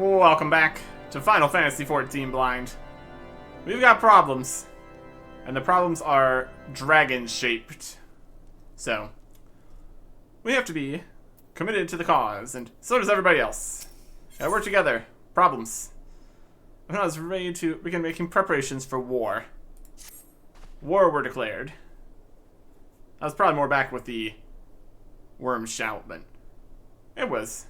Welcome back to Final Fantasy XIV Blind. We've got problems. And the problems are dragon-shaped. So, we have to be committed to the cause, and so does everybody else. Gotta work together. Problems. When I was ready to begin making preparations for war. War were declared. I was probably more back with the worm shout, but it was.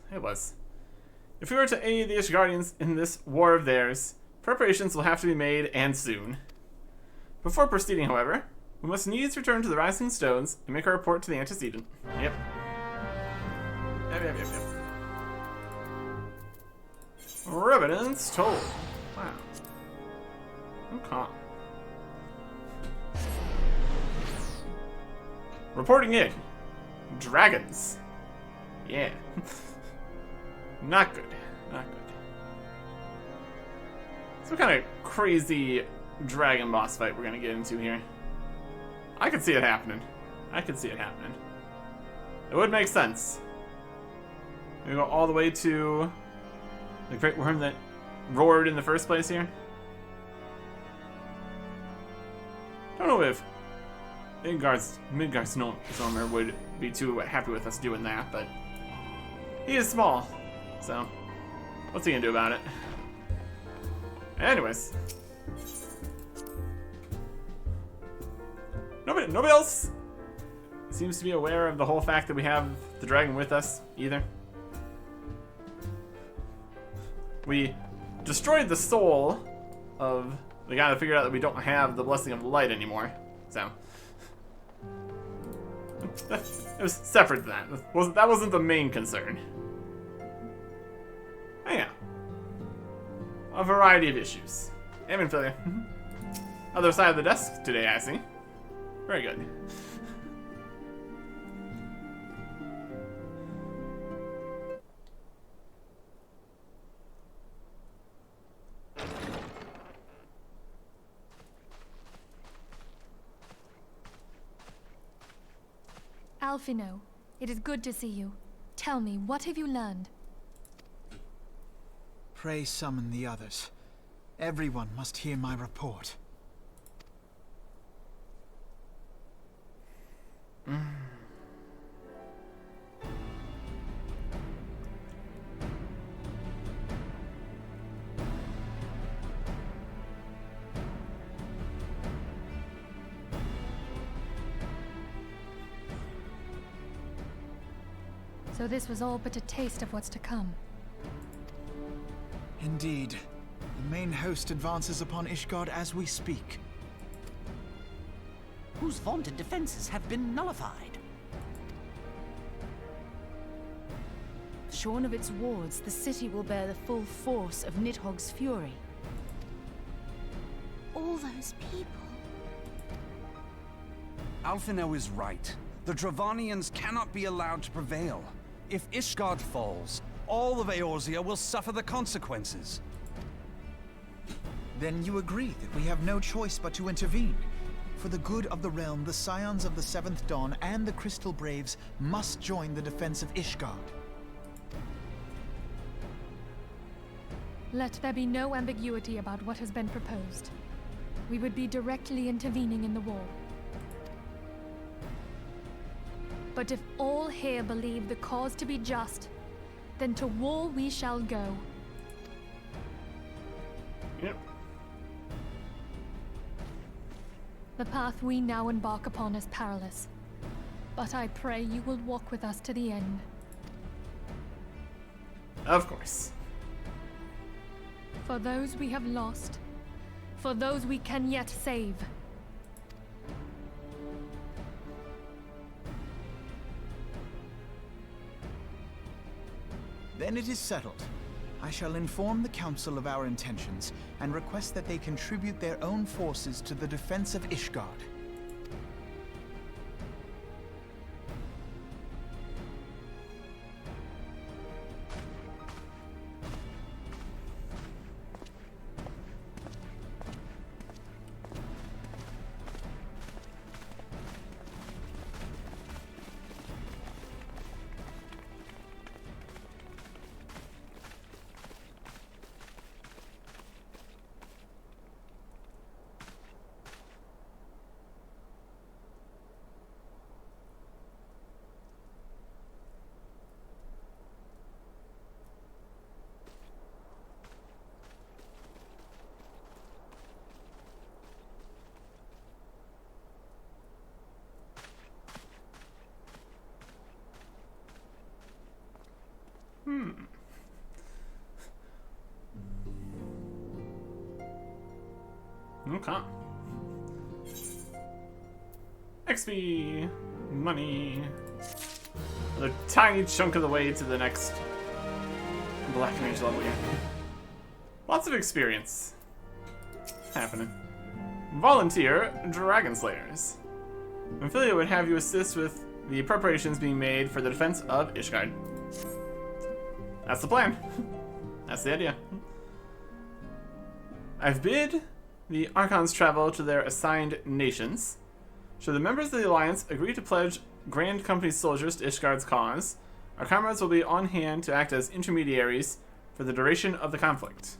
If we were to aid the Ishgardians in this war of theirs, preparations will have to be made, and soon. Before proceeding, however, we must needs return to the Rising Stones and make our report to the antecedent. Yep. Revenants told. Wow. Okay. Reporting in. Dragons. Yeah. Not good. Not good. Some kind of crazy dragon boss fight we're gonna get into here. I could see it happening. It would make sense. We go all the way to the great worm that roared in the first place here. Don't know if Midgardsormr would be too happy with us doing that, but he is small, so what's he gonna do about it? Anyways. Nobody else seems to be aware of the whole fact that we have the dragon with us, either. We destroyed the soul of the guy that figured out that we don't have the blessing of light anymore, so it was separate than that. That wasn't the main concern. Oh, yeah. A variety of issues. Aim failure. Other side of the desk today, I see. Very good. Alphino, it is good to see you. Tell me, what have you learned? Pray summon the others. Everyone must hear my report. So this was all but a taste of what's to come. Indeed. The main host advances upon Ishgard as we speak. Whose vaunted defenses have been nullified. Shorn of its wards, the city will bear the full force of Nidhogg's fury. All those people. Alphino is right. The Dravanians cannot be allowed to prevail. If Ishgard falls, all of Eorzea will suffer the consequences. Then you agree that we have no choice but to intervene. For the good of the realm, the Scions of the Seventh Dawn and the Crystal Braves must join the defense of Ishgard. Let there be no ambiguity about what has been proposed. We would be directly intervening in the war. But if all here believe the cause to be just, then to war we shall go. Yep. The path we now embark upon is perilous, but I pray you will walk with us to the end. Of course. For those we have lost, for those we can yet save. Then it is settled. I shall inform the Council of our intentions and request that they contribute their own forces to the defense of Ishgard. Okay. XP, money. Another tiny chunk of the way to the next Black Mage level here. Lots of experience happening. Volunteer Dragon Slayers. Amphilia would have you assist with the preparations being made for the defense of Ishgard. That's the plan. That's the idea. I've bid the Archons travel to their assigned nations. Should the members of the Alliance agree to pledge Grand Company soldiers to Ishgard's cause, our comrades will be on hand to act as intermediaries for the duration of the conflict.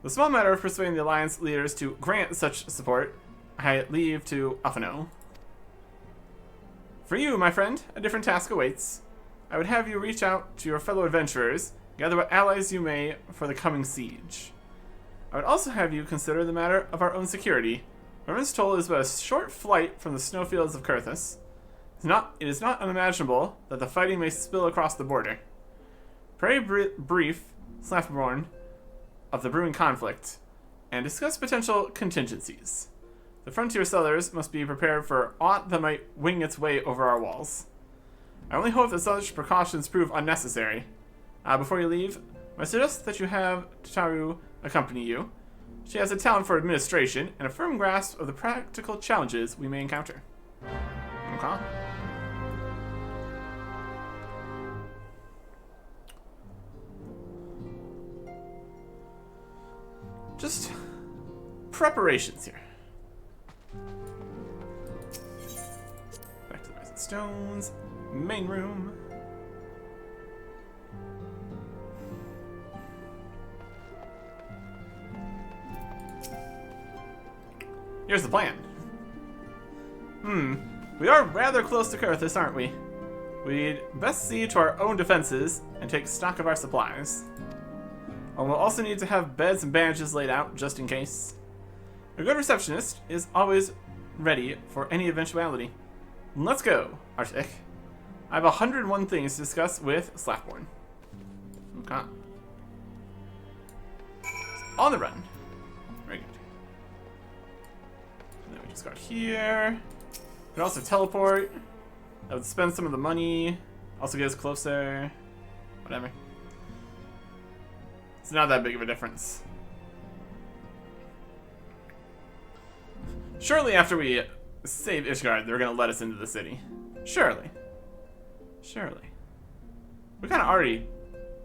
The small matter of persuading the Alliance leaders to grant such support, I leave to Alphino. For you, my friend, a different task awaits. I would have you reach out to your fellow adventurers, gather what allies you may for the coming siege. I would also have you consider the matter of our own security. Reven's Toll is but a short flight from the snowfields of Kurthus. It is not unimaginable that the fighting may spill across the border. Pray brief Slapborn of the brewing conflict, and discuss potential contingencies. The frontier settlers must be prepared for aught that might wing its way over our walls. I only hope that such precautions prove unnecessary. Before you leave, I suggest that you have Tataru accompany you. She has a talent for administration and a firm grasp of the practical challenges we may encounter. Okay. Just preparations here. Back to the Rising Stones. Main room. Here's the plan. We are rather close to Kurthus, aren't we? We'd best see to our own defenses and take stock of our supplies. We'll also need to have beds and bandages laid out, just in case. A good receptionist is always ready for any eventuality. Let's go, Arctic. I have 101 things to discuss with Slapborn. Okay. On the run. Very good. And then we just got here. We can also teleport. That would spend some of the money. Also get us closer. Whatever. It's not that big of a difference. Surely after we save Ishgard, they're gonna let us into the city. Surely. Surely. We kind of already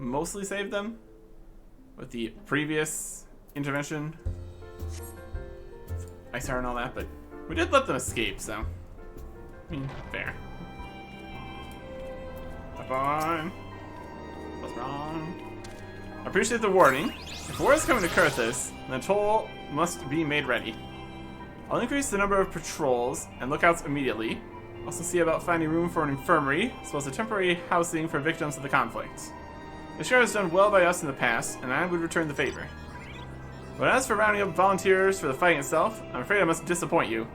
mostly saved them with the previous intervention. Iceheart and all that, but we did let them escape, so. I mean, fair. Up on. What's wrong? I appreciate the warning. If war is coming to Kurthus, then the toll must be made ready. I'll increase the number of patrols and lookouts immediately. Also see about finding room for an infirmary, as well as a temporary housing for victims of the conflict. Ishgard has done well by us in the past, and I would return the favor. But as for rounding up volunteers for the fighting itself, I'm afraid I must disappoint you.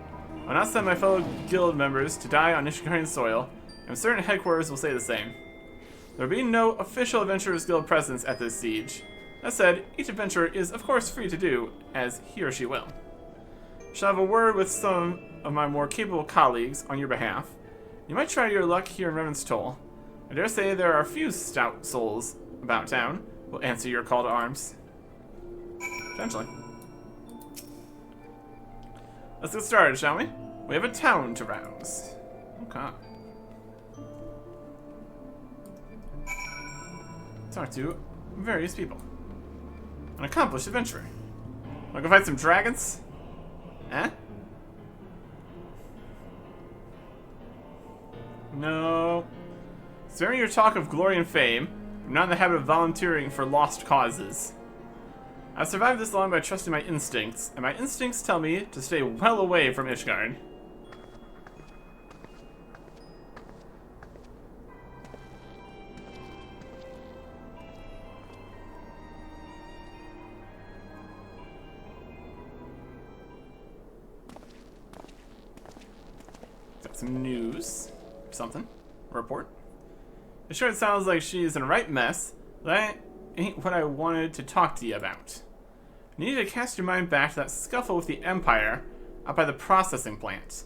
I'll not send my fellow guild members to die on Ishgardian soil, and I'm certain headquarters will say the same. There will be no official Adventurers Guild presence at this siege. That said, each adventurer is of course free to do as he or she will. I shall have a word with some of my more capable colleagues on your behalf. You might try your luck here in Reven's Toll. I dare say there are a few stout souls about town who will answer your call to arms. Potentially. Let's get started, shall we? We have a town to rouse. Okay. Talk to various people. An accomplished adventurer. Wanna go fight some dragons? Eh? No. Sparing your talk of glory and fame, I'm not in the habit of volunteering for lost causes. I've survived this long by trusting my instincts, and my instincts tell me to stay well away from Ishgard. Got some news. Something. A report. Ishgard sounds like she's in a right mess, but that ain't what I wanted to talk to you about. You need to cast your mind back to that scuffle with the Empire up by the processing plant.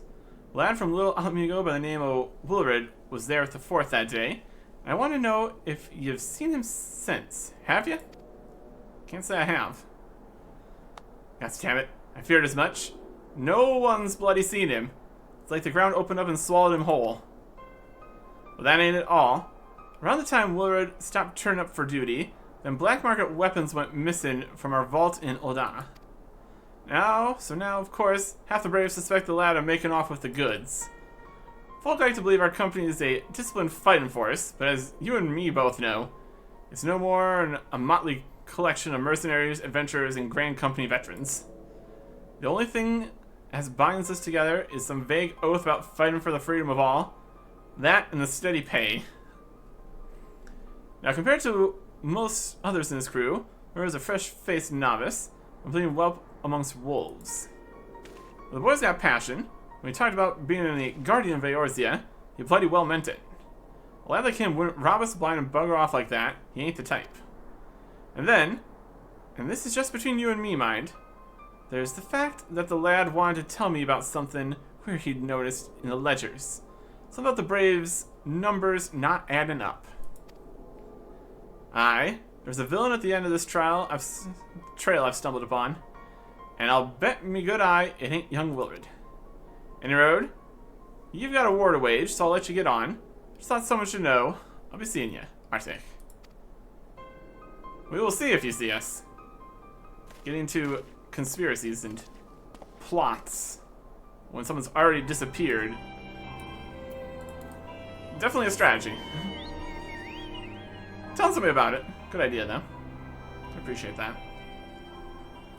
A lad from Little Amigo by the name of Willard was there with the Fourth that day. I want to know if you've seen him since. Have you? Can't say I have. Gosh damn it. I feared as much. No one's bloody seen him. It's like the ground opened up and swallowed him whole. Well, that ain't it all. Around the time Willard stopped turning up for duty, then black market weapons went missing from our vault in Oda. Now, of course, half the Braves suspect the lad of making off with the goods. Folk like to believe our company is a disciplined fighting force, but as you and me both know, it's no more than a motley collection of mercenaries, adventurers, and Grand Company veterans. The only thing that binds us together is some vague oath about fighting for the freedom of all. That and the steady pay. Now, compared to most others in this crew, there was a fresh-faced novice, completing well amongst wolves. Well, the boy's got passion. When he talked about being in the Guardian of Eorzea, he bloody well meant it. A lad like him wouldn't rob us blind and bugger off like that. He ain't the type. And then, and this is just between you and me, mind, there's the fact that the lad wanted to tell me about something where he'd noticed in the ledgers. Something about the Braves' numbers not adding up. Aye, there's a villain at the end of this trail I've stumbled upon, and I'll bet me good eye it ain't young Willard. Any road? You've got a war to wage, so I'll let you get on. Just thought someone should know. I'll be seeing you, Arctic. We will see if you see us. Getting to conspiracies and plots when someone's already disappeared. Definitely a strategy. Tell somebody about it. Good idea, though. I appreciate that.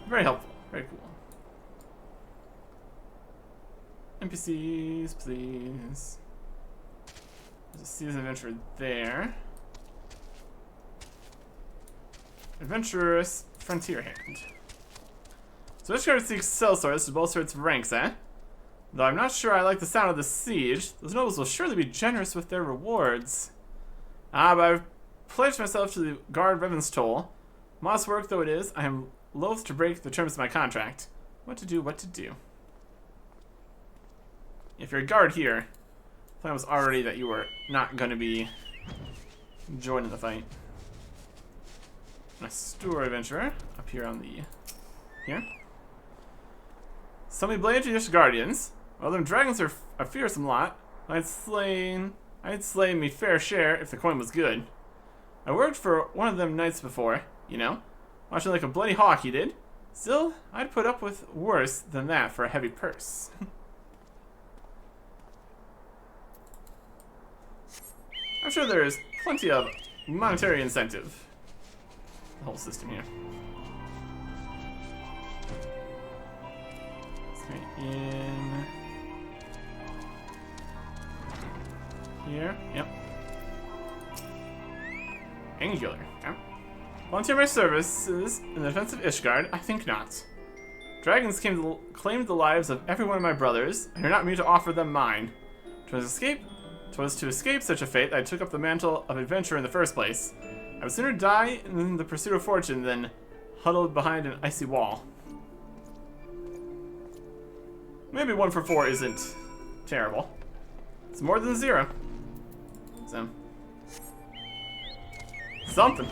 Very helpful. Very cool. NPCs, please. There's a season adventure there. Adventurous Frontier Hand. So Ishgard seeks sellswords to bolster its ranks, eh? Though I'm not sure I like the sound of the siege, those nobles will surely be generous with their rewards. But I've pledged myself to the guard Revan's toll. Modest work though it is, I am loath to break the terms of my contract. What to do. If you're a guard here, the plan was already that you were not going to be joining the fight. A store adventurer up here on the here. Somebody blade to your guardians. Well, them dragons are a fearsome lot. I'd slay me fair share if the coin was good. I worked for one of them knights before, you know, watching like a bloody hawk he did. Still, I'd put up with worse than that for a heavy purse. I'm sure there is plenty of monetary incentive. The whole system here. Straight in here. Yep. Angular. Yep. Volunteer my services in the defense of Ishgard? I think not. Dragons claimed the lives of every one of my brothers, and you're not me to offer them mine. 'Twas to escape such a fate that I took up the mantle of adventure in the first place. I would sooner die in the pursuit of fortune than huddled behind an icy wall. Maybe 1 for 4 isn't terrible. It's more than 0. So, something.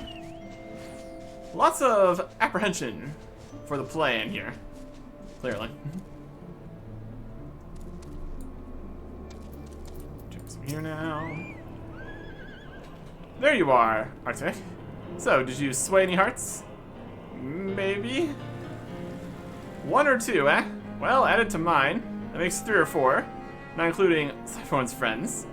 Lots of apprehension for the play in here. Clearly. Check some here now. There you are, Arctic. So, did you sway any hearts? Maybe? 1 or 2, eh? Well, add it to mine. That makes 3 or 4, not including everyone's friends.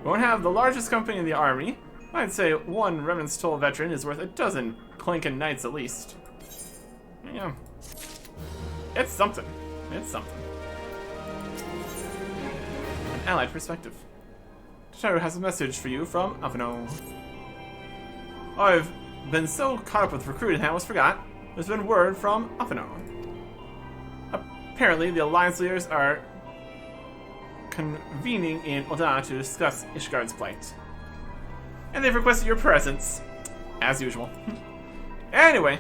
We won't have the largest company in the army. I'd say 1 Revan's Toll veteran is worth a dozen clanking knights at least. Yeah. It's something. It's something. An allied perspective. Shadow has a message for you from Avino. Oh, I've been so caught up with recruiting that I almost forgot. There's been word from Avino. Apparently, the Alliance leaders are convening in Oda to discuss Ishgard's plight. And they've requested your presence, as usual. Anyway,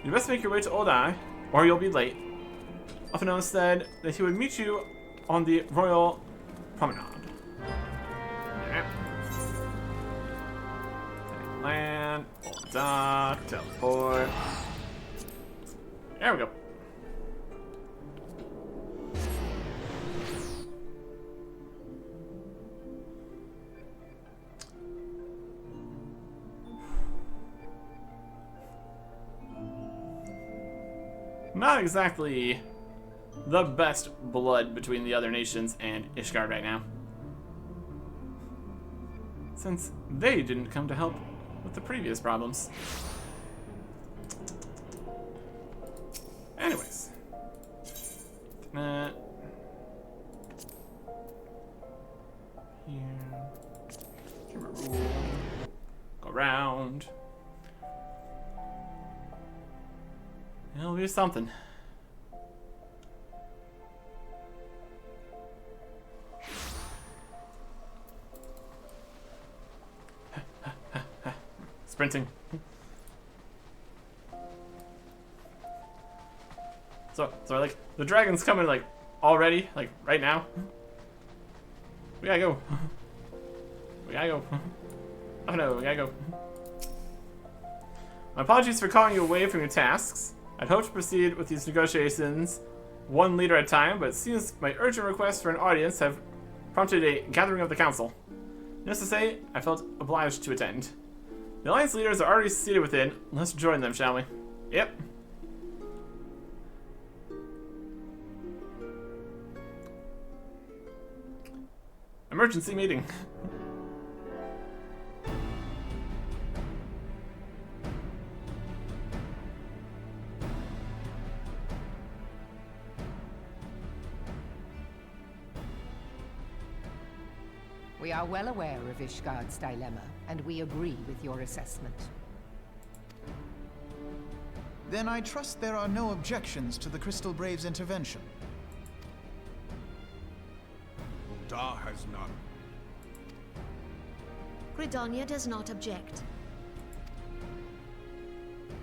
you best make your way to Oda or you'll be late. Alphino said that he would meet you on the Royal Promenade. Okay. Land, old dock, teleport. There we go. Not exactly the best blood between the other nations and Ishgard right now, since they didn't come to help with the previous problems. Anyways. Here. Go around. It'll be something. Sprinting. So like the dragon's coming like already, like right now. We gotta go. We gotta go. Oh no, we gotta go. My apologies for calling you away from your tasks. I'd hoped to proceed with these negotiations one leader at a time, but it seems my urgent requests for an audience have prompted a gathering of the council. Needless to say, I felt obliged to attend. The alliance leaders are already seated within. Let's join them, shall we? Yep. Emergency meeting. We are well aware of Ishgard's dilemma, and we agree with your assessment. Then I trust there are no objections to the Crystal Braves' intervention. Da has none. Gridania does not object.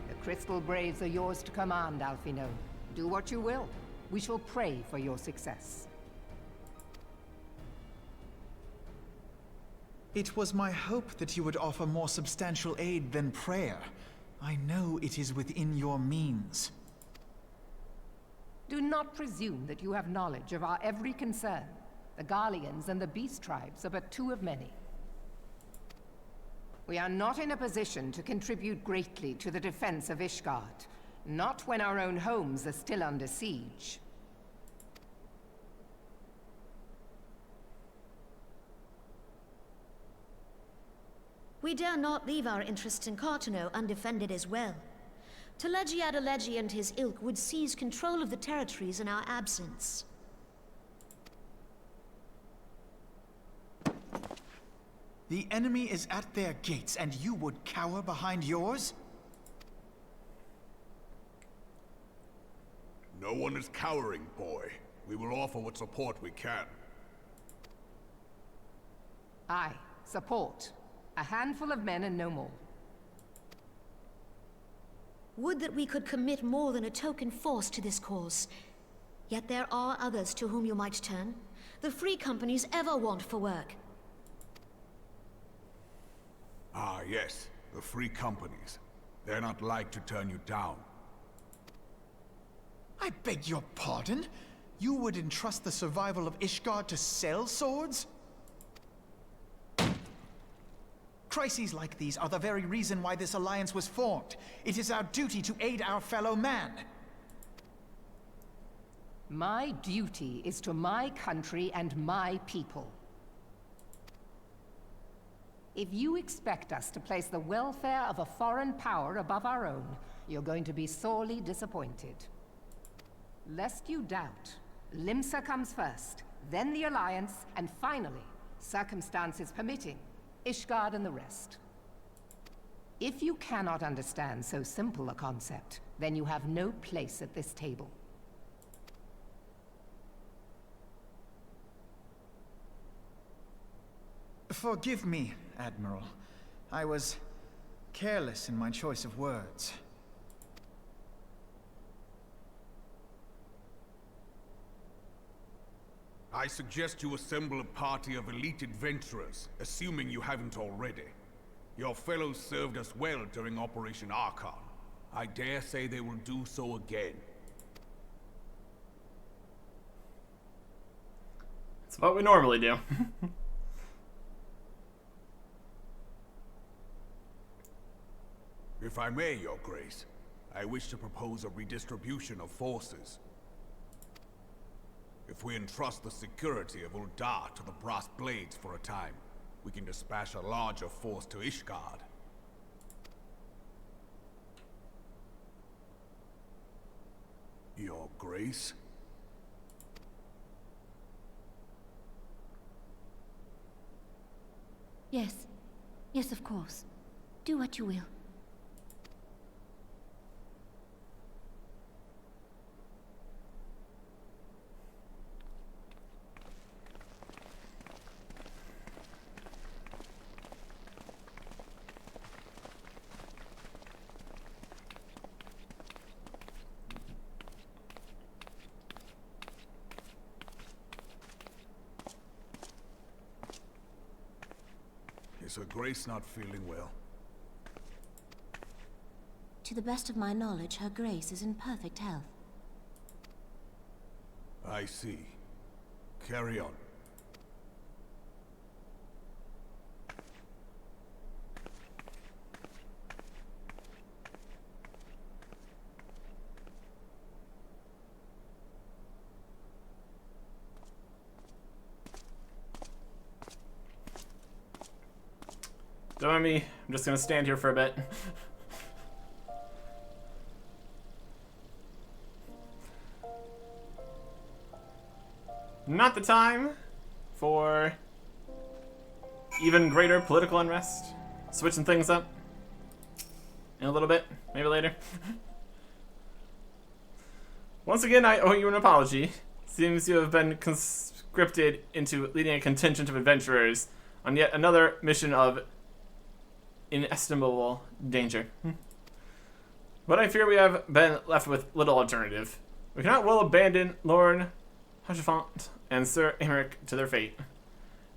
The Crystal Braves are yours to command, Alphino. Do what you will. We shall pray for your success. It was my hope that you would offer more substantial aid than prayer. I know it is within your means. Do not presume that you have knowledge of our every concern. The Garleans and the Beast Tribes are but two of many. We are not in a position to contribute greatly to the defense of Ishgard, not when our own homes are still under siege. We dare not leave our interests in Cartano undefended as well. Telegi Adalegi and his ilk would seize control of the territories in our absence. The enemy is at their gates, and you would cower behind yours? No one is cowering, boy. We will offer what support we can. Aye, support. A handful of men and no more. Would that we could commit more than a token force to this cause. Yet there are others to whom you might turn. The free companies ever want for work. Ah, yes. The free companies. They're not like to turn you down. I beg your pardon? You would entrust the survival of Ishgard to sell swords? Crises like these are the very reason why this alliance was formed. It is our duty to aid our fellow man. My duty is to my country and my people. If you expect us to place the welfare of a foreign power above our own, you're going to be sorely disappointed. Lest you doubt, Limsa comes first, then the Alliance, and finally, circumstances permitting, Ishgard and the rest. If you cannot understand so simple a concept, then you have no place at this table. Forgive me, Admiral. I was careless in my choice of words. I suggest you assemble a party of elite adventurers, assuming you haven't already. Your fellows served us well during Operation Archon. I dare say they will do so again. It's what we normally do. If I may, Your Grace, I wish to propose a redistribution of forces. If we entrust the security of Uldar to the Brass Blades for a time, we can dispatch a larger force to Ishgard. Your Grace? Yes. Yes, of course. Do what you will. Is Her Grace not feeling well? To the best of my knowledge, Her Grace is in perfect health. I see. Carry on. Don't mind me. I'm just gonna stand here for a bit. Not the time for even greater political unrest. Switching things up in a little bit, maybe later. Once again, I owe you an apology. Seems you have been conscripted into leading a contingent of adventurers on yet another mission of inestimable danger. But I fear we have been left with little alternative. We cannot well abandon Lord Hachefont and Sir Emeric to their fate.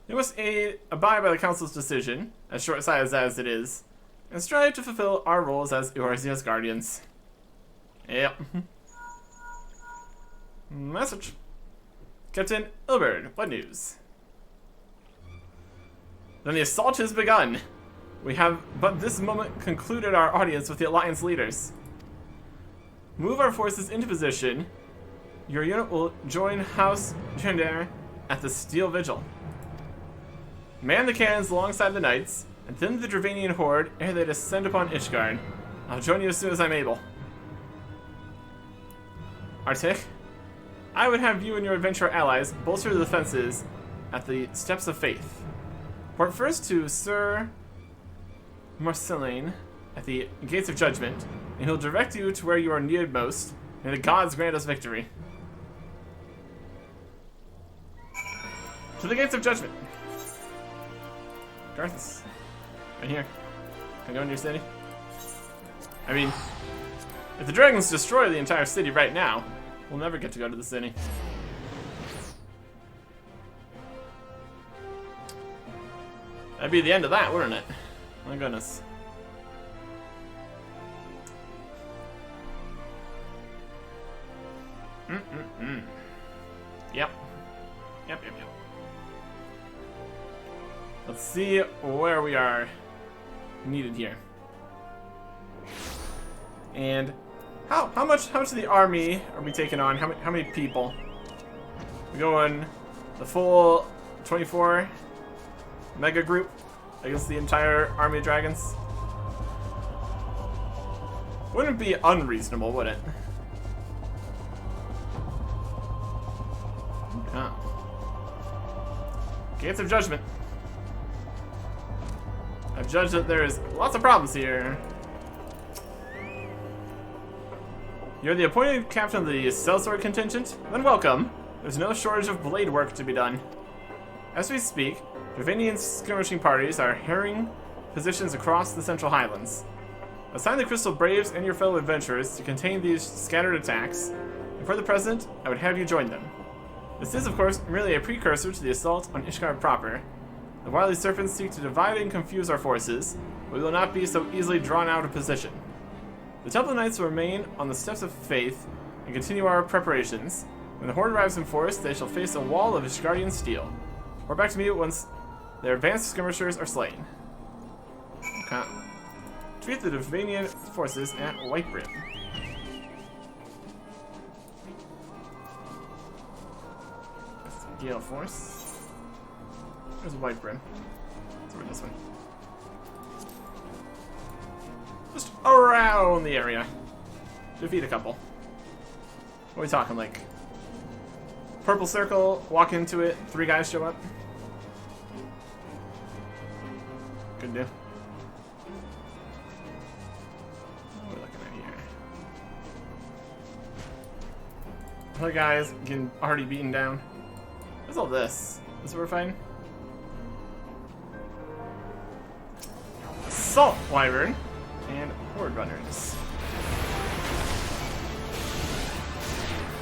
We must abide by the Council's decision, as short-sighted as it is, and strive to fulfill our roles as Eorzea's guardians. Yep. Message. Captain Ilberd, what news? Then the assault has begun. We have but this moment concluded our audience with the Alliance leaders. Move our forces into position. Your unit will join House Gendare at the Steel Vigil. Man the cannons alongside the knights, and thin the Dravanian horde ere they descend upon Ishgard. I'll join you as soon as I'm able. Artik, I would have you and your adventurer allies bolster the defenses at the Steps of Faith. Report first to Sir Marceline at the Gates of Judgment, and he'll direct you to where you are needed most. May the gods grant us victory. To the Gates of Judgment. Garthus. Right here. Can I go into your city? I mean, if the dragons destroy the entire city right now, we'll never get to go to the city. That'd be the end of that, wouldn't it? My goodness. Yep. Yep. Let's see where we are needed here. And how much of the army are we taking on? How many people? We going the full 24 mega group against the entire army of dragons? Wouldn't be unreasonable, would it? Ah. Gates of Judgment. I've judged that there's lots of problems here. You're the appointed captain of the sellsword contingent? Then welcome. There's no shortage of blade work to be done. As we speak, Dravanian skirmishing parties are harrying positions across the Central Highlands. Assign the Crystal Braves and your fellow adventurers to contain these scattered attacks, and for the present, I would have you join them. This is, of course, merely a precursor to the assault on Ishgard proper. The wily serpents seek to divide and confuse our forces, but we will not be so easily drawn out of position. The Temple Knights will remain on the steps of faith and continue our preparations. When the Horde arrives in force, they shall face a wall of Ishgardian steel. Report back to me once their advanced skirmishers are slain. Okay. Defeat the Devanian forces at Whitebrim. Gale Force. Where's Whitebrim? Let's over this one. Just around the area. Defeat a couple. What are we talking, like? Purple circle, walk into it, 3 guys show up. Good do. What are we looking at here? Other guys getting already beaten down. What's all this? This is what we're fighting? Assault Wyvern and Horde Runners.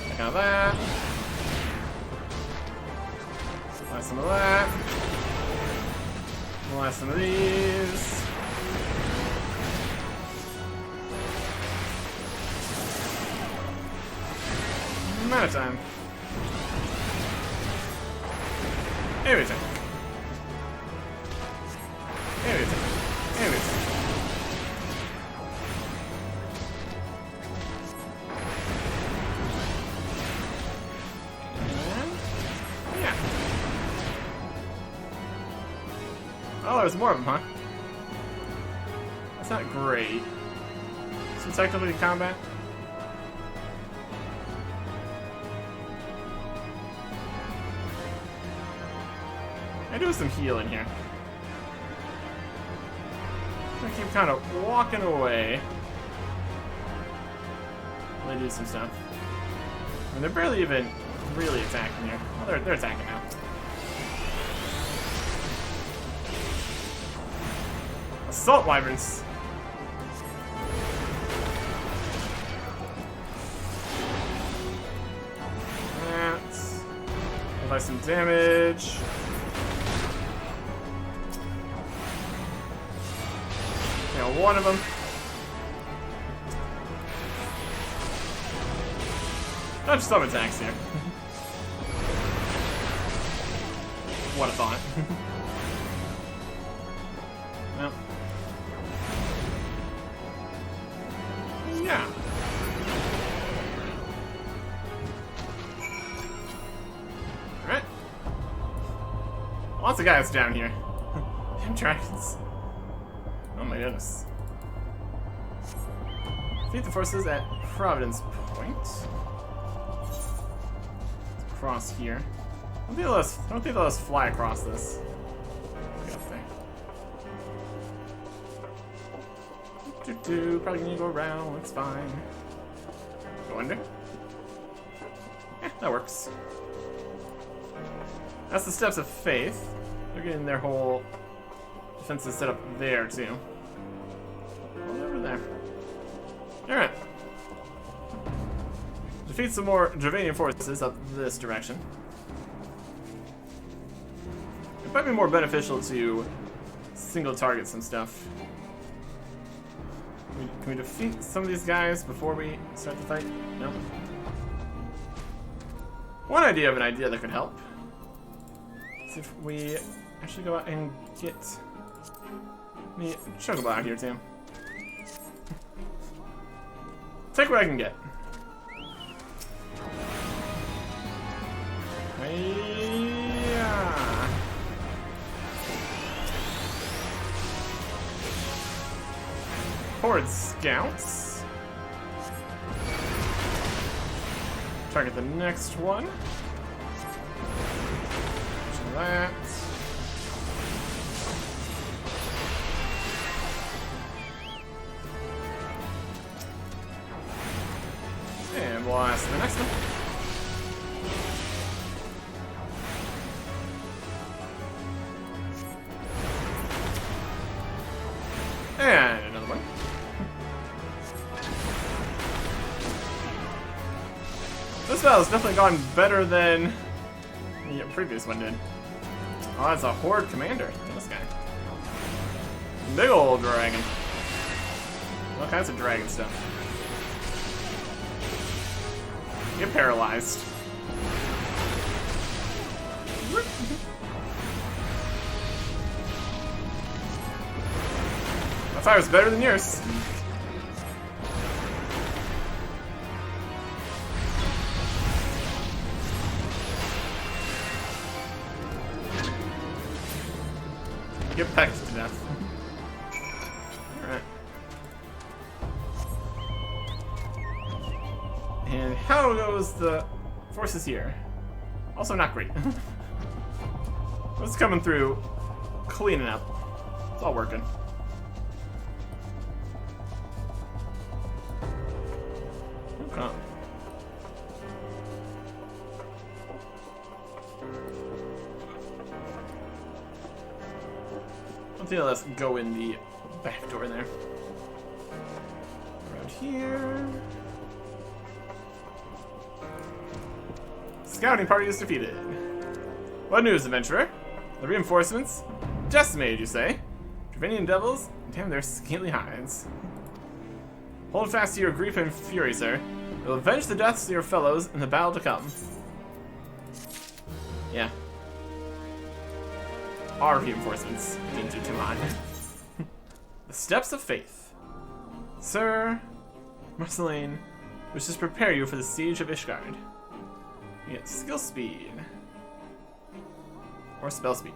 Check out that. Last some of that. Last some of these. Amount of time. Everything. Everything. Everything. And yeah. Oh, there's more of them, huh? That's not great. Some technically combat. I do some healing here. I keep kind of walking away. They do some stuff. I mean, they're barely even really attacking here. Well, they're attacking now. Assault Wyverns. That. Apply some damage. One of them. Touch some attacks here. What a thought. No. Yeah. Alright. Lots of guys down here. Damn dragons. Oh my goodness. Defeat the forces at Providence Point. Let's cross here. I don't think they'll let us fly across this. Get up there. Probably need to go around. That's fine. Go under. Yeah, that works. That's the Steps of Faith. They're getting their whole defenses set up there too. Over there. Alright. Defeat some more Dravanian forces up this direction. It might be more beneficial to single target some stuff. Can we defeat some of these guys before we start the fight? No? One idea of an idea that could help. See if we actually go out and get me Chocobo out here too. Take what I can get. Yeah. Horde scouts. Target the next one. Do that. And blast the next one. And another one. This battle's definitely gone better than the previous one did. Oh, that's a horde commander. Look at this guy. Big old dragon. All kinds of dragon stuff. Get paralyzed. My fire's better than yours. Get pecked to death. Alright. And how goes the forces here? Also not great. What's coming through? Cleaning up. It's all working. Okay. Let's go in the back door there. Around here. Scouting party is defeated. What news, adventurer? The reinforcements? Decimated, you say? Dravanian devils? Damn their scaly hides. Hold fast to your grief and fury, sir. You'll avenge the deaths of your fellows in the battle to come. Yeah. Our reinforcements didn't do too hot. The Steps of Faith. Sir, Marceline wishes to prepare you for the siege of Ishgard. You get skill speed. Or spell speed.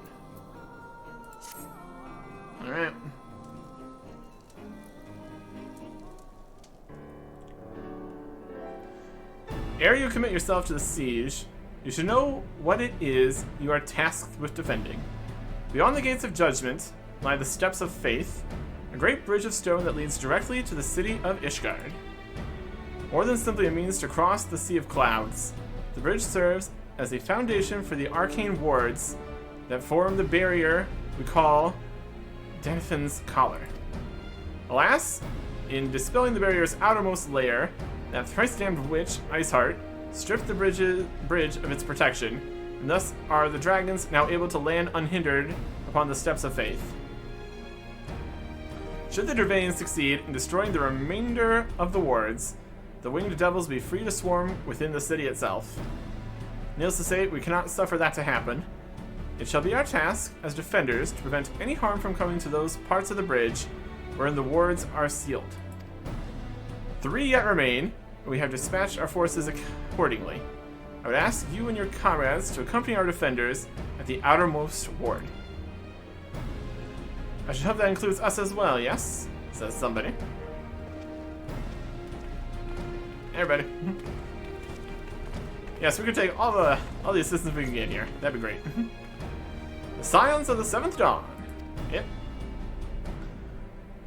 Alright. Ere you commit yourself to the siege, you should know what it is you are tasked with defending. Beyond the gates of judgment lie the Steps of Faith, a great bridge of stone that leads directly to the city of Ishgard. More than simply a means to cross the Sea of Clouds, the bridge serves as a foundation for the arcane wards that form the barrier we call Danifin's Collar. Alas, in dispelling the barrier's outermost layer, that thrice-damned witch, Iceheart, stripped the bridge of its protection, and thus are the dragons now able to land unhindered upon the Steps of Faith. Should the Dravanians succeed in destroying the remainder of the wards, the winged devils will be free to swarm within the city itself. Needless to say, we cannot suffer that to happen. It shall be our task, as defenders, to prevent any harm from coming to those parts of the bridge wherein the wards are sealed. 3 yet remain, and we have dispatched our forces accordingly. I would ask you and your comrades to accompany our defenders at the outermost ward. I should hope that includes us as well, yes? Says somebody. Everybody. Yes, we could take all the assistance we can get here. That'd be great. The Scions of the 7th Dawn. Yep.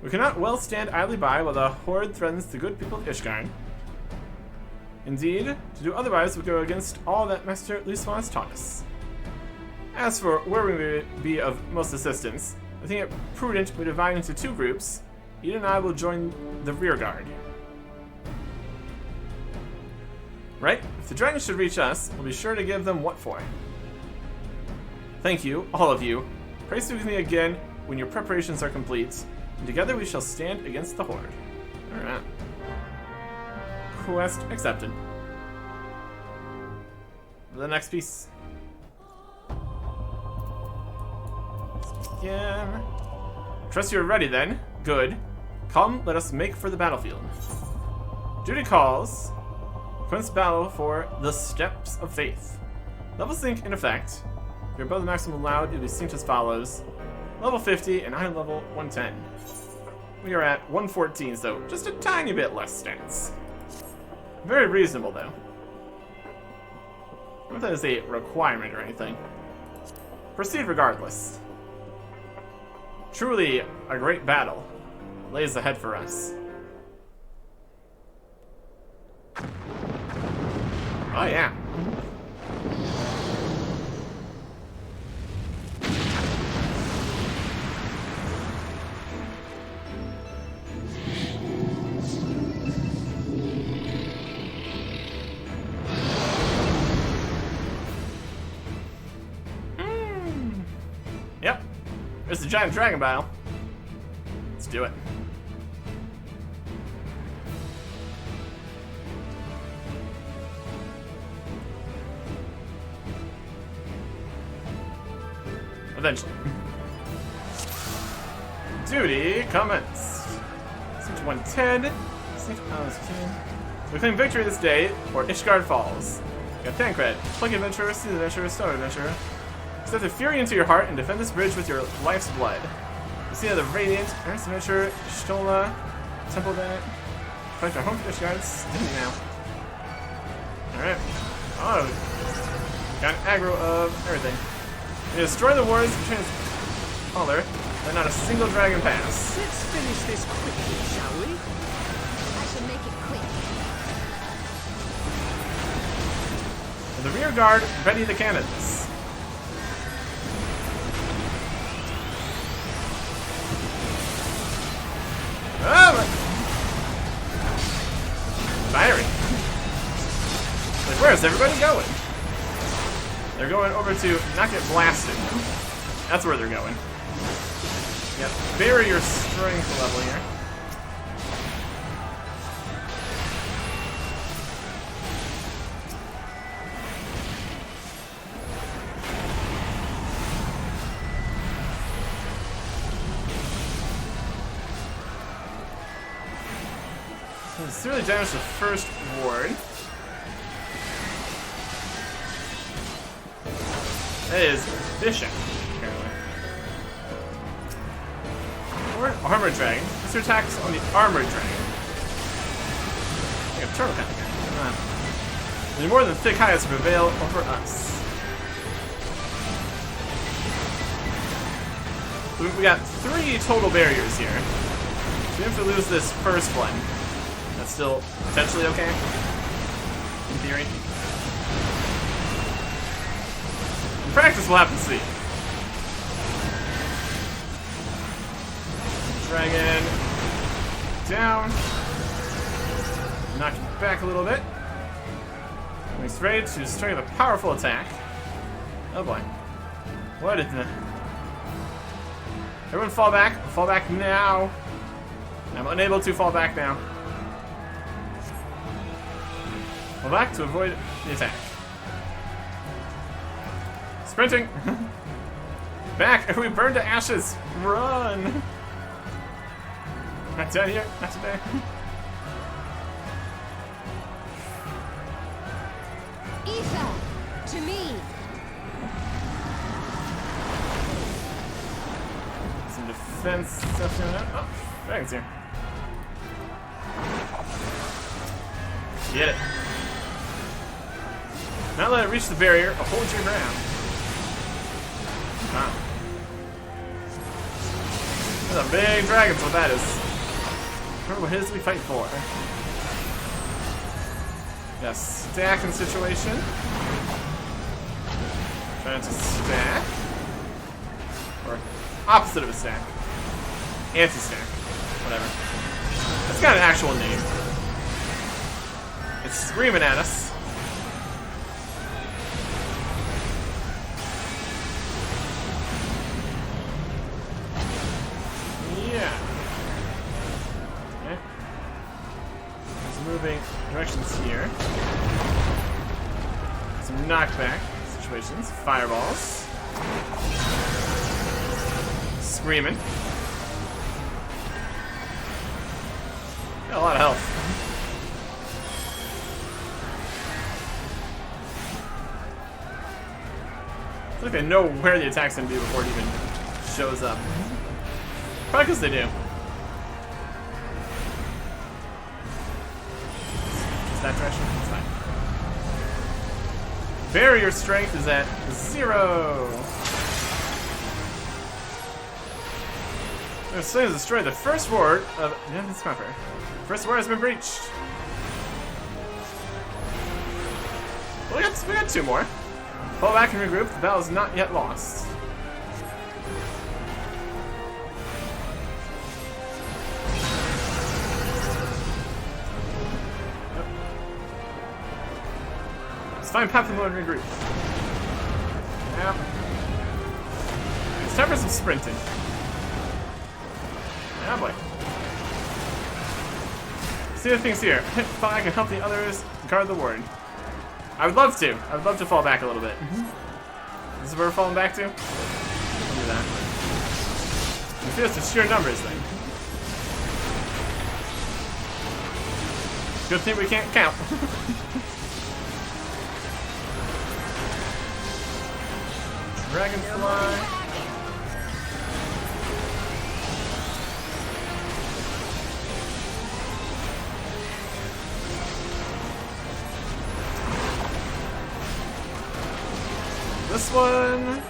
We cannot well stand idly by while the Horde threatens the good people of Ishgard. Indeed, to do otherwise would go against all that Master Luswan has taught us. As for where we may be of most assistance, I think it prudent we divide into 2 groups. Eden and I will join the rear guard. Right? If the dragons should reach us, we'll be sure to give them what for. Thank you, all of you. Pray speak with me again when your preparations are complete, and together we shall stand against the Horde. Alright. Quest accepted. The next piece. Let's begin. Trust you're ready then. Good. Come, let us make for the battlefield. Duty calls. Quince battle for the Steps of Faith. Level sync in effect. If you're above the maximum allowed, you'll be synced as follows. Level 50 and I'm level 110. We are at 114, so just a tiny bit less stats. Very reasonable, though. Not that it's a requirement or anything. Proceed regardless. Truly a great battle lays ahead for us. Oh yeah. it's a giant dragon battle. Let's do it. Eventually. Duty commence. Siege 110. Siege 15. We claim victory this day, or Ishgard falls. You got Thancred. Plucky adventurer, sea adventurer, stone adventurer. Set the fury into your heart and defend this bridge with your life's blood. You see the Radiant, Ernst Adventure, Stola, Temple Bennett. Fight our home for Ishgard. Stingy now. Alright. Oh. Got an aggro of everything. You destroy the wars between his father, but not a single dragon pass. Let's finish this quickly, shall we? I should make it quick. In the rear guard, ready the cannons. Oh! Firing. Like, where's everybody going? They're going over to not get blasted. That's where they're going. Yep, bury your strength level here. So severely damage the first ward. That is vicious, apparently. Or armored dragon. This attacks on the armored dragon. Like a turtle kind of guy. There's more than thick hides to prevail over us. We got 3 total barriers here. So even if we lose this first one, that's still potentially okay. In theory. In practice, we'll have to see. Dragon down. Knock it back a little bit. He's ready to strike a powerful attack. Oh boy. What is the... Everyone fall back. Fall back now. I'm unable to fall back now. Fall back to avoid the attack. Sprinting. Back. We burn to ashes. Run. Not down here. Not today. Ether, to me. Some defense stuff going on. Oh, dragons here. Get it. Not let it reach the barrier. Hold your ground. Wow. That's a big dragon, what that is. Remember what it is we fight for. Yeah, stacking situation. Trying to stack. Or opposite of a stack. Anti-stack. Whatever. That's got an actual name. It's screaming at us. Yeah. Okay. It's moving directions here. Some knockback situations. Fireballs. Screaming. Got a lot of health. It's like they know where the attack's gonna be before it even shows up. Probably because they do. Is that direction? It's fine. Barrier strength is at 0. The Slings destroy the first ward of... Yeah, that's not fair. First ward has been breached. Well, we got 2 more. Fall back and regroup. The battle is not yet lost. Yep. Let's find path and load and regroup. Yep. It's time for some sprinting. Oh boy. See the things here. Fall back and help the others guard the ward. I would love to. I would love to fall back a little bit. This is where we're falling back to? I'll do that. It feels just sheer numbers thing. Good thing we can't count. Dragonfly. This one.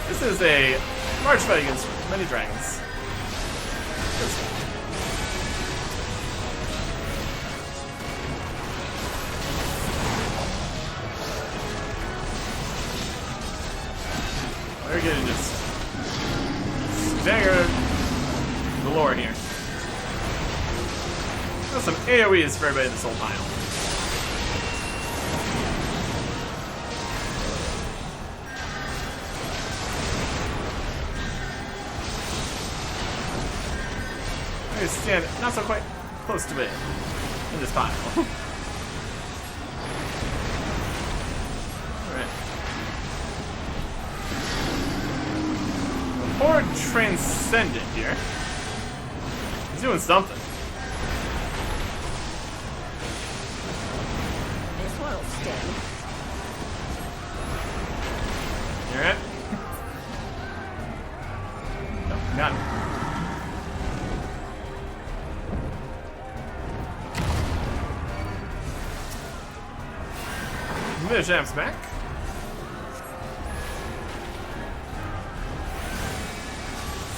This is a large fight against many dragons. We're getting just staggered galore here. Got some AoEs for everybody in this whole pile. I stand not so quite close to it in this pile. Poor Transcendent here. He's doing something. This one'll sting. You're it? No, got him. Misham's back.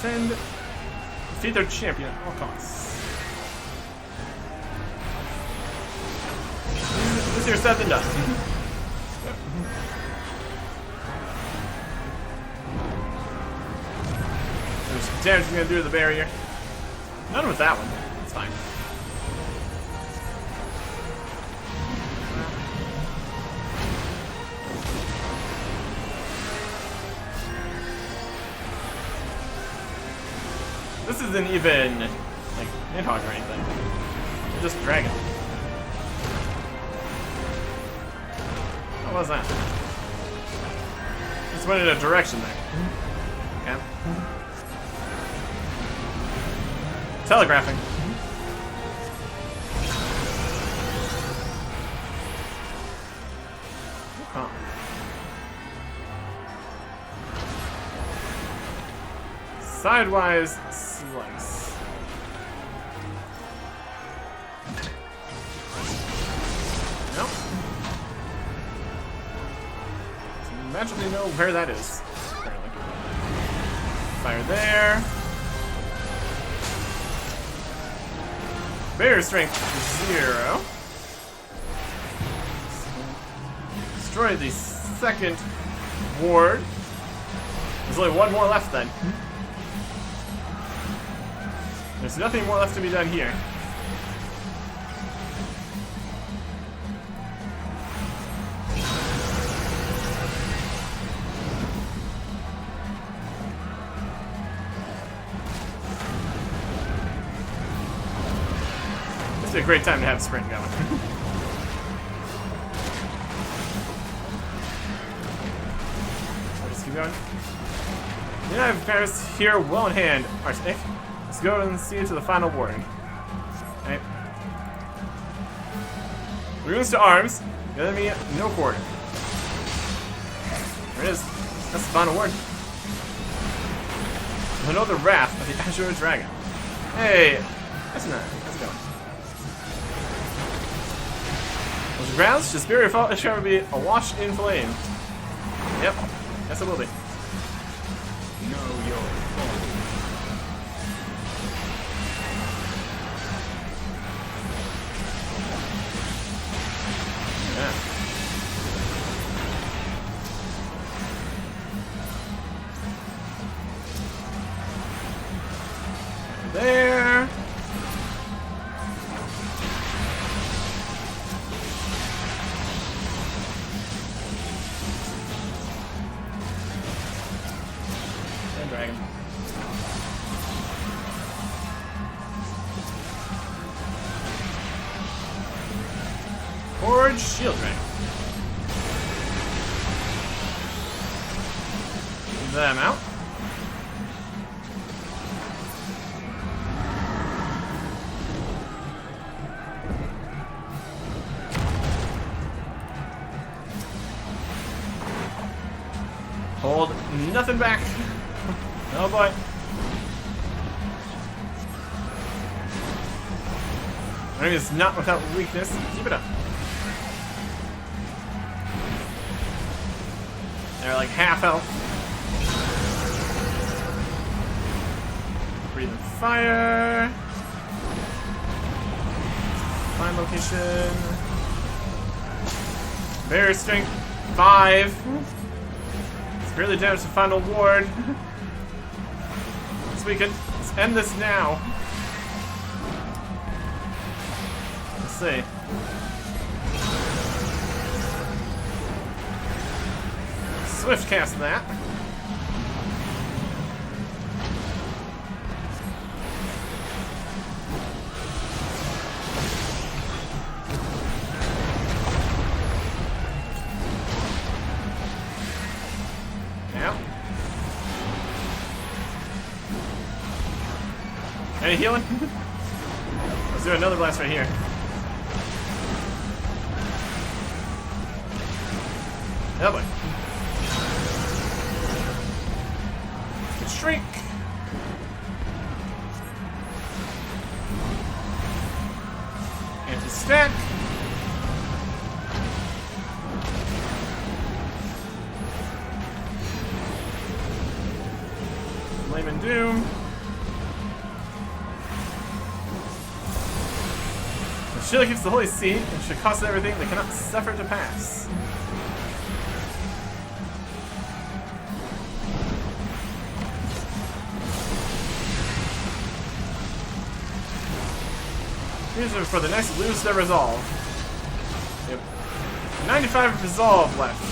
Defeat their champion at all costs. Easier said than done. There's some damage we're gonna do to the barrier. None with that one. It's fine. This isn't even like Nidhogg or anything. They're just a dragon. What was that? Just went in a direction there. Okay. Telegraphing. Huh. Sidewise slice. Nope. So magically know where that is. Apparently. Fire there. Barrier strength 0. Destroy the second ward. There's only one more left then. There's nothing more left to be done here. This is a great time to have sprint going. Just keep going. Then I have Paris here well in hand, Arsenic. Let's go and see to the final ward. Okay. Runes to arms. The enemy, no quarter. There it is. That's the final ward. Another Wrath of the Azure Dragon. Hey, that's nice. How's it going? Those grounds, just bury your fault, it shall be awash in flame. Yep, yes it will be. Know your fault. Yeah. There. Forge shield ring. Them out. Hold nothing back. Oh boy. Enemy is not without weakness. Keep it up. They're like half health. Breathing fire. Find location. Barrier strength 5. Severely damaged the final ward. It's weakened. Let's end this now. Let's see. Swift cast that. Now. Any healing? Let's do another blast right here. Oh boy. Shrink. Anti-stack. Flame and Doom. The shield keeps the holy seed and should cost everything they cannot suffer to pass. These are for the next lose their resolve. Yep. 95 resolve left.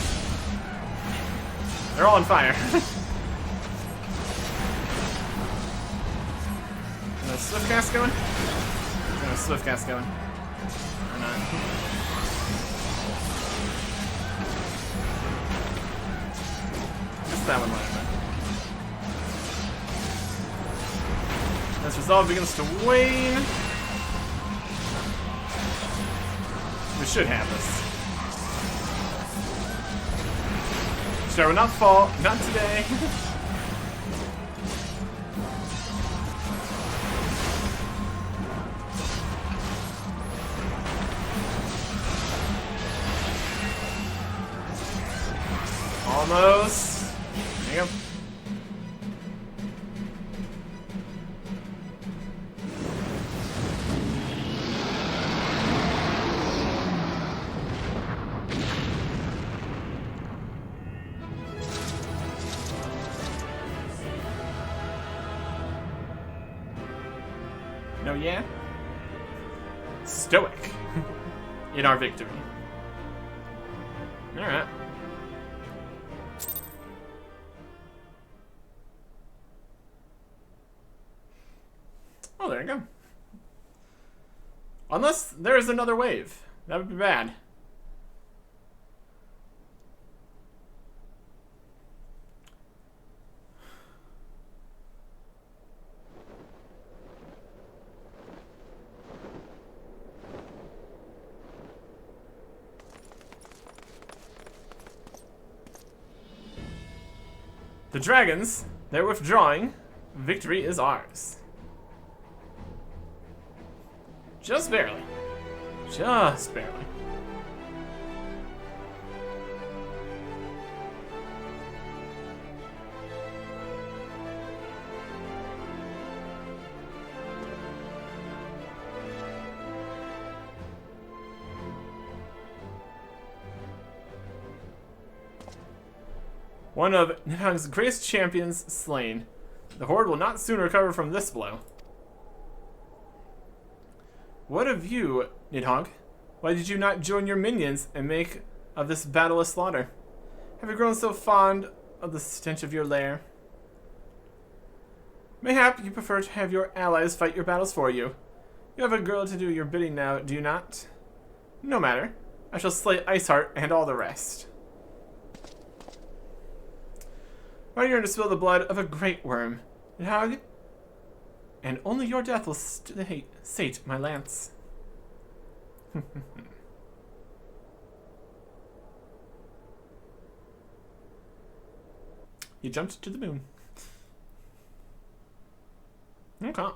They're all on fire. Is Swift cast going? No, Swift cast going. Or not. Just that one left. This resolve begins to wane. We should have this. Star will not fall. Not today. Almost. There you go. No, yeah? Stoic. In our victory. Alright. Oh, there you go. Unless there is another wave. That would be bad. The dragons, they're withdrawing. Victory is ours. Just barely. Just barely. One of Nidhogg's greatest champions slain. The Horde will not soon recover from this blow. What of you, Nidhogg? Why did you not join your minions and make of this battle a slaughter? Have you grown so fond of the stench of your lair? Mayhap you prefer to have your allies fight your battles for you. You have a girl to do your bidding now, do you not? No matter. I shall slay Iceheart and all the rest. Why are you going to spill the blood of a great worm? And only your death will sate my lance. He jumped to the moon. Okay.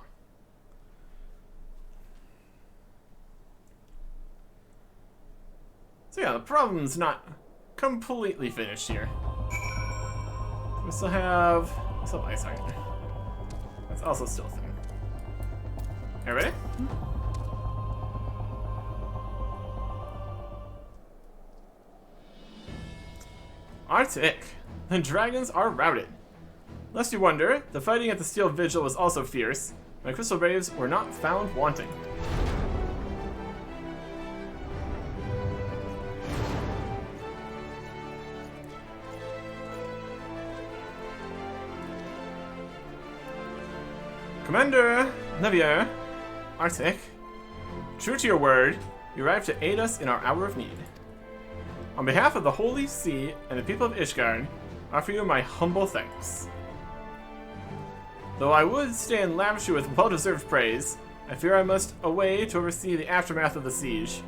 So yeah, the problem's not completely finished here. We still have ice iron. That's also still a thing. Everybody? Arctic. The dragons are routed. Lest you wonder, the fighting at the Steel Vigil was also fierce. My Crystal Braves were not found wanting. Commander Navier, Arctic, true to your word, you arrived to aid us in our hour of need. On behalf of the Holy See and the people of Ishgard, I offer you my humble thanks. Though I would stay and lavish you with well-deserved praise, I fear I must away to oversee the aftermath of the siege.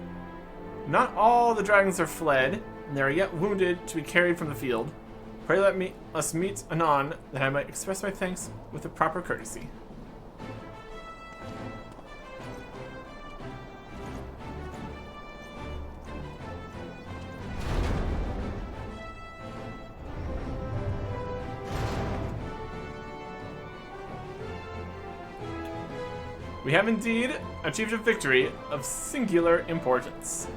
Not all the dragons are fled, and they are yet wounded to be carried from the field. Pray let us meet anon, that I might express my thanks with the proper courtesy. We have indeed achieved a victory of singular importance.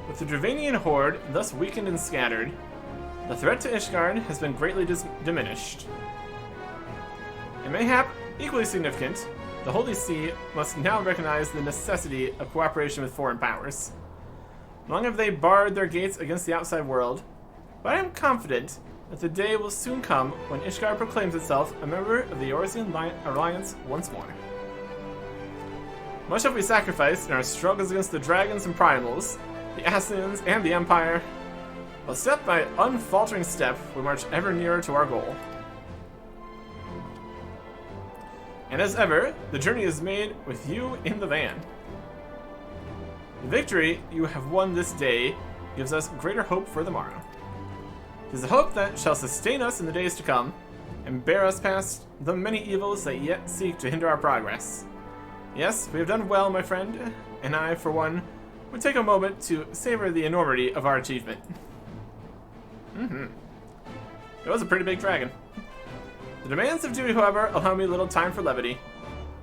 With the Dravanian horde thus weakened and scattered, the threat to Ishgard has been greatly diminished. And mayhap equally significant, the Holy See must now recognize the necessity of cooperation with foreign powers. Long have they barred their gates against the outside world, but I am confident that the day will soon come when Ishgard proclaims itself a member of the Eorzean Alliance once more. Much have we sacrificed in our struggles against the dragons and primals, the Assassins, and the Empire, but step by unfaltering step, we march ever nearer to our goal. And as ever, the journey is made with you in the van. The victory you have won this day gives us greater hope for the morrow. It is a hope that shall sustain us in the days to come, and bear us past the many evils that yet seek to hinder our progress. Yes, we have done well, my friend, and I, for one, would take a moment to savor the enormity of our achievement. It was a pretty big dragon. The demands of duty, however, allow me little time for levity.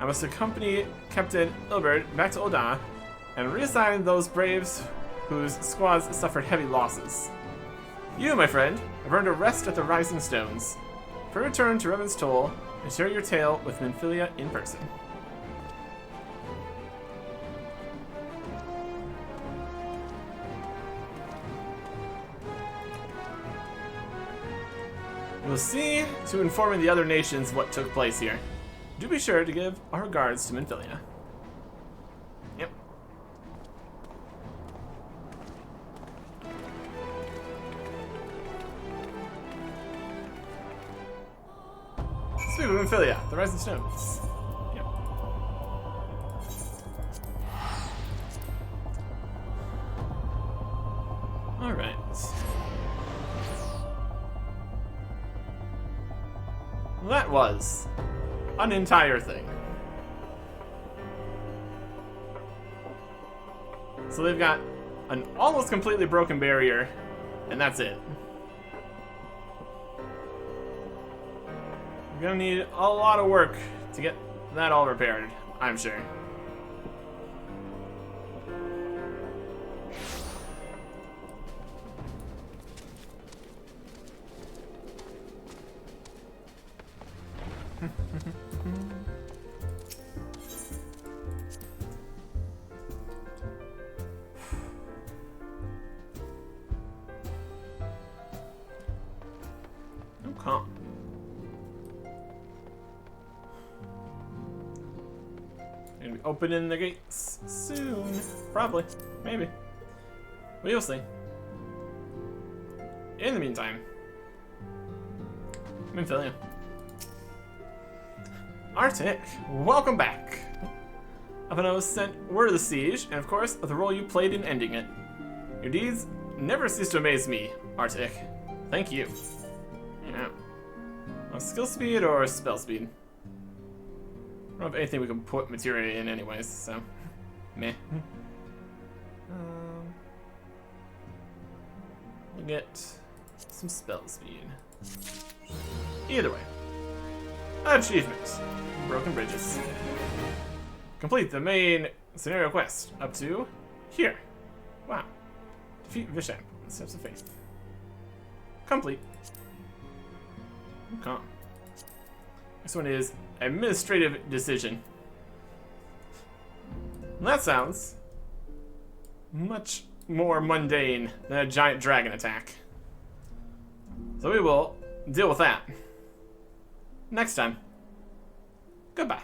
I must accompany Captain Ilbert back to Oda, and reassign those braves whose squads suffered heavy losses. You, my friend, have earned a rest at the Rising Stones. For return to Revan's Toll and share your tale with Minfilia in person. We'll see to informing the other nations what took place here. Do be sure to give our regards to Minfilia. Yep. Speak of Minfilia, the Rising Stones. Yep. Alright. That was an entire thing. So they've got an almost completely broken barrier, and that's it. We're gonna need a lot of work to get that all repaired, I'm sure. opening the gates soon. Probably. Maybe. We'll see. In the meantime, Minfilia. Arctic, welcome back. Avanos sent word of the siege, and of course, of the role you played in ending it. Your deeds never cease to amaze me, Arctic. Thank you. Yeah. Skill speed or spell speed? I don't have anything we can put materia in anyways, so meh. We'll get some spell speed. Either way. Achievement. Broken bridges. Complete the main scenario quest up to here. Wow. Defeat Vishamp. Steps of Faith. Complete. Okay. This one is administrative decision. That sounds much more mundane than a giant dragon attack. So we will deal with that next time. Goodbye.